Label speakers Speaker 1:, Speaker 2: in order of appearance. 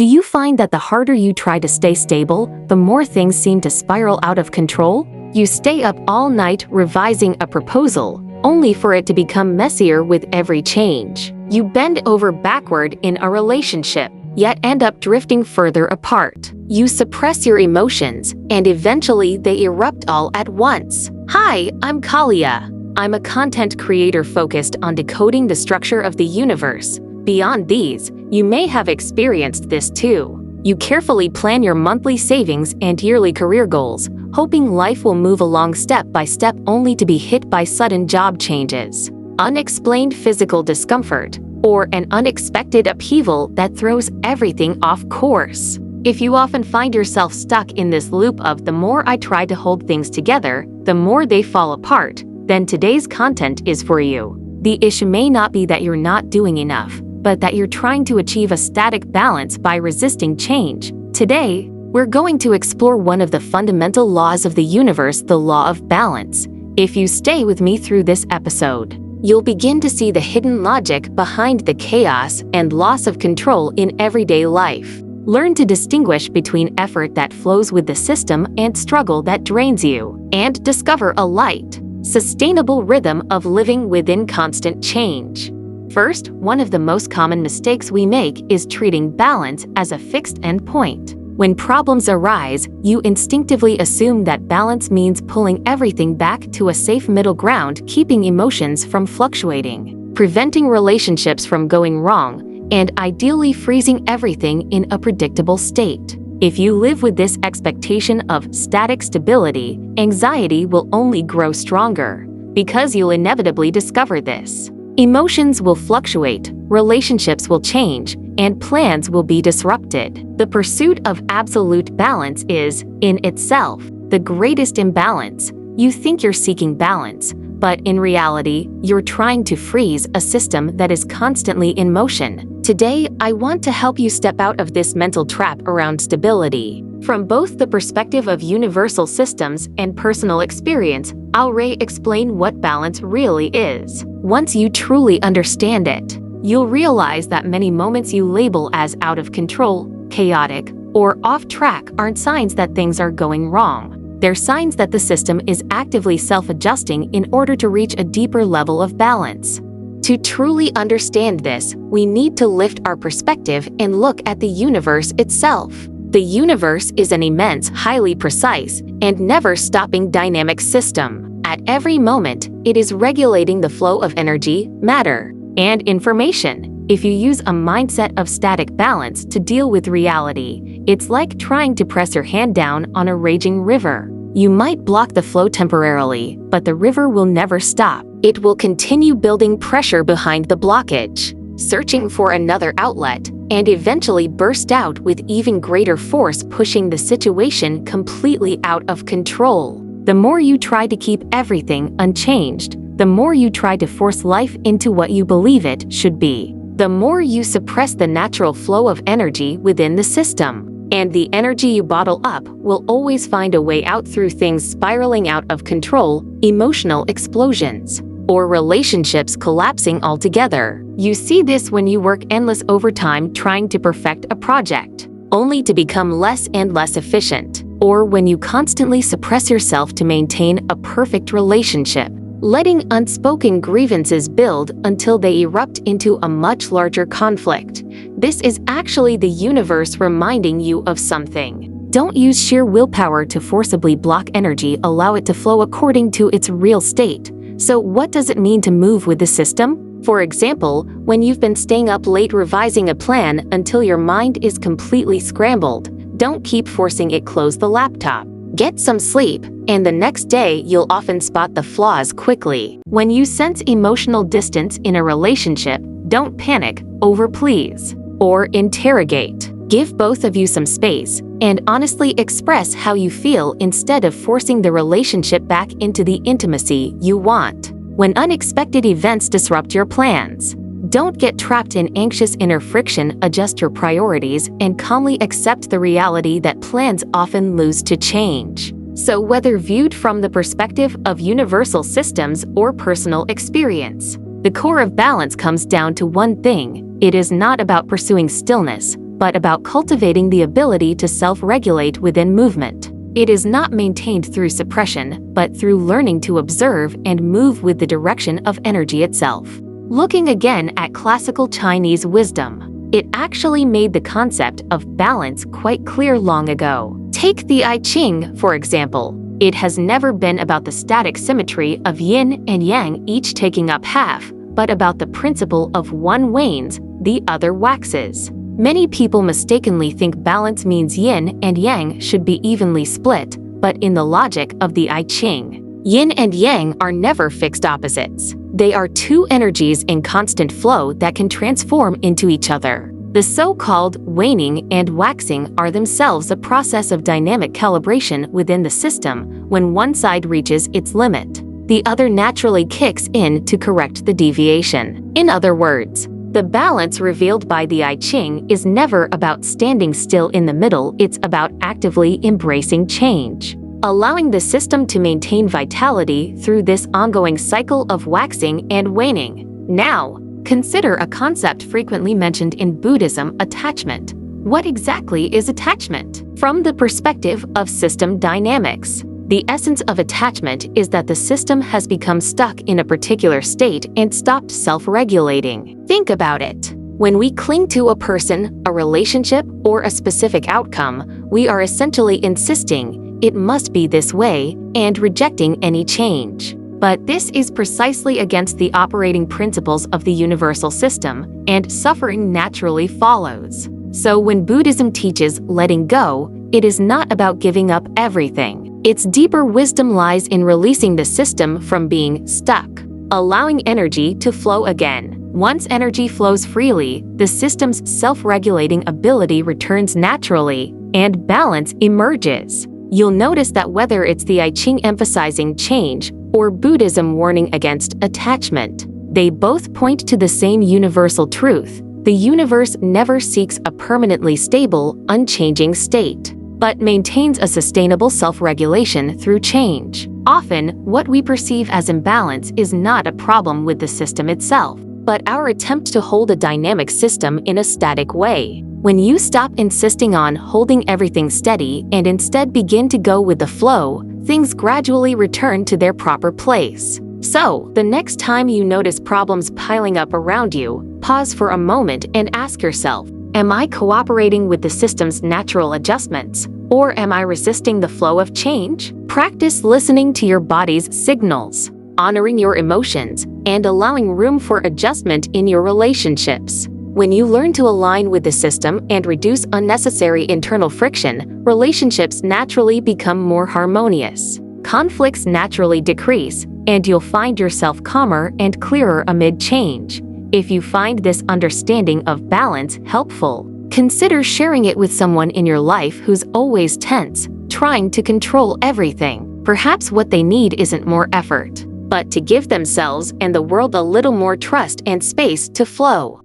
Speaker 1: Do you find that the harder you try to stay stable, the more things seem to spiral out of control? You stay up all night revising a proposal, only for it to become messier with every change. You bend over backward in a relationship, yet end up drifting further apart. You suppress your emotions, and eventually they erupt all at once. Hi, I'm Kalia. I'm a content creator focused on decoding the structure of the universe. Beyond these, you may have experienced this too. You carefully plan your monthly savings and yearly career goals, hoping life will move along step by step only to be hit by sudden job changes, unexplained physical discomfort, or an unexpected upheaval that throws everything off course. If you often find yourself stuck in this loop of the more I try to hold things together, the more they fall apart, then today's content is for you. The issue may not be that you're not doing enough, but that you're trying to achieve a static balance by resisting change. Today, we're going to explore one of the fundamental laws of the universe, the law of balance. If you stay with me through this episode, you'll begin to see the hidden logic behind the chaos and loss of control in everyday life. Learn to distinguish between effort that flows with the system and struggle that drains you, and discover a light, sustainable rhythm of living within constant change. First, one of the most common mistakes we make is treating balance as a fixed endpoint. When problems arise, you instinctively assume that balance means pulling everything back to a safe middle ground, keeping emotions from fluctuating, preventing relationships from going wrong, and ideally freezing everything in a predictable state. If you live with this expectation of static stability, anxiety will only grow stronger, because you'll inevitably discover this. Emotions will fluctuate, relationships will change, and plans will be disrupted. The pursuit of absolute balance is, in itself, the greatest imbalance. You think you're seeking balance, but in reality, you're trying to freeze a system that is constantly in motion. Today, I want to help you step out of this mental trap around stability. From both the perspective of universal systems and personal experience, I'll explain what balance really is. Once you truly understand it, you'll realize that many moments you label as out of control, chaotic, or off track aren't signs that things are going wrong. They're signs that the system is actively self-adjusting in order to reach a deeper level of balance. To truly understand this, we need to lift our perspective and look at the universe itself. The universe is an immense, highly precise, and never-stopping dynamic system. At every moment, it is regulating the flow of energy, matter, and information. If you use a mindset of static balance to deal with reality, it's like trying to press your hand down on a raging river. You might block the flow temporarily, but the river will never stop. It will continue building pressure behind the blockage, searching for another outlet, and eventually burst out with even greater force, pushing the situation completely out of control. The more you try to keep everything unchanged, the more you try to force life into what you believe it should be, the more you suppress the natural flow of energy within the system. And the energy you bottle up will always find a way out through things spiraling out of control, emotional explosions, or relationships collapsing altogether. You see this when you work endless overtime trying to perfect a project, only to become less and less efficient, or when you constantly suppress yourself to maintain a perfect relationship, letting unspoken grievances build until they erupt into a much larger conflict. This is actually the universe reminding you of something. Don't use sheer willpower to forcibly block energy, allow it to flow according to its real state. So what does it mean to move with the system? For example, when you've been staying up late revising a plan until your mind is completely scrambled, don't keep forcing it. Close the laptop. Get some sleep, and the next day you'll often spot the flaws quickly. When you sense emotional distance in a relationship, don't panic, overplease, or interrogate. Give both of you some space, and honestly express how you feel instead of forcing the relationship back into the intimacy you want. When unexpected events disrupt your plans, don't get trapped in anxious inner friction. Adjust your priorities and calmly accept the reality that plans often lose to change. So whether viewed from the perspective of universal systems or personal experience, the core of balance comes down to one thing: it is not about pursuing stillness, but about cultivating the ability to self-regulate within movement. It is not maintained through suppression, but through learning to observe and move with the direction of energy itself. Looking again at classical Chinese wisdom, it actually made the concept of balance quite clear long ago. Take the I Ching, for example. It has never been about the static symmetry of yin and yang each taking up half, but about the principle of one wanes, the other waxes. Many people mistakenly think balance means yin and yang should be evenly split, but in the logic of the I Ching, yin and yang are never fixed opposites. They are two energies in constant flow that can transform into each other. The so-called waning and waxing are themselves a process of dynamic calibration within the system. When one side reaches its limit, the other naturally kicks in to correct the deviation. In other words, the balance revealed by the I Ching is never about standing still in the middle, it's about actively embracing change, allowing the system to maintain vitality through this ongoing cycle of waxing and waning. Now, consider a concept frequently mentioned in Buddhism: attachment. What exactly is attachment? From the perspective of system dynamics, the essence of attachment is that the system has become stuck in a particular state and stopped self-regulating. Think about it. When we cling to a person, a relationship, or a specific outcome, we are essentially insisting it must be this way and rejecting any change. But this is precisely against the operating principles of the universal system, and suffering naturally follows. So when Buddhism teaches letting go, it is not about giving up everything. Its deeper wisdom lies in releasing the system from being stuck, allowing energy to flow again. Once energy flows freely, the system's self-regulating ability returns naturally, and balance emerges. You'll notice that whether it's the I Ching emphasizing change or Buddhism warning against attachment, they both point to the same universal truth. The universe never seeks a permanently stable, unchanging state, but maintains a sustainable self-regulation through change. Often, what we perceive as imbalance is not a problem with the system itself, but our attempt to hold a dynamic system in a static way. When you stop insisting on holding everything steady and instead begin to go with the flow, things gradually return to their proper place. So, the next time you notice problems piling up around you, pause for a moment and ask yourself, am I cooperating with the system's natural adjustments, or am I resisting the flow of change? Practice listening to your body's signals, honoring your emotions, and allowing room for adjustment in your relationships. When you learn to align with the system and reduce unnecessary internal friction, relationships naturally become more harmonious. Conflicts naturally decrease, and you'll find yourself calmer and clearer amid change. If you find this understanding of balance helpful, consider sharing it with someone in your life who's always tense, trying to control everything. Perhaps what they need isn't more effort, but to give themselves and the world a little more trust and space to flow.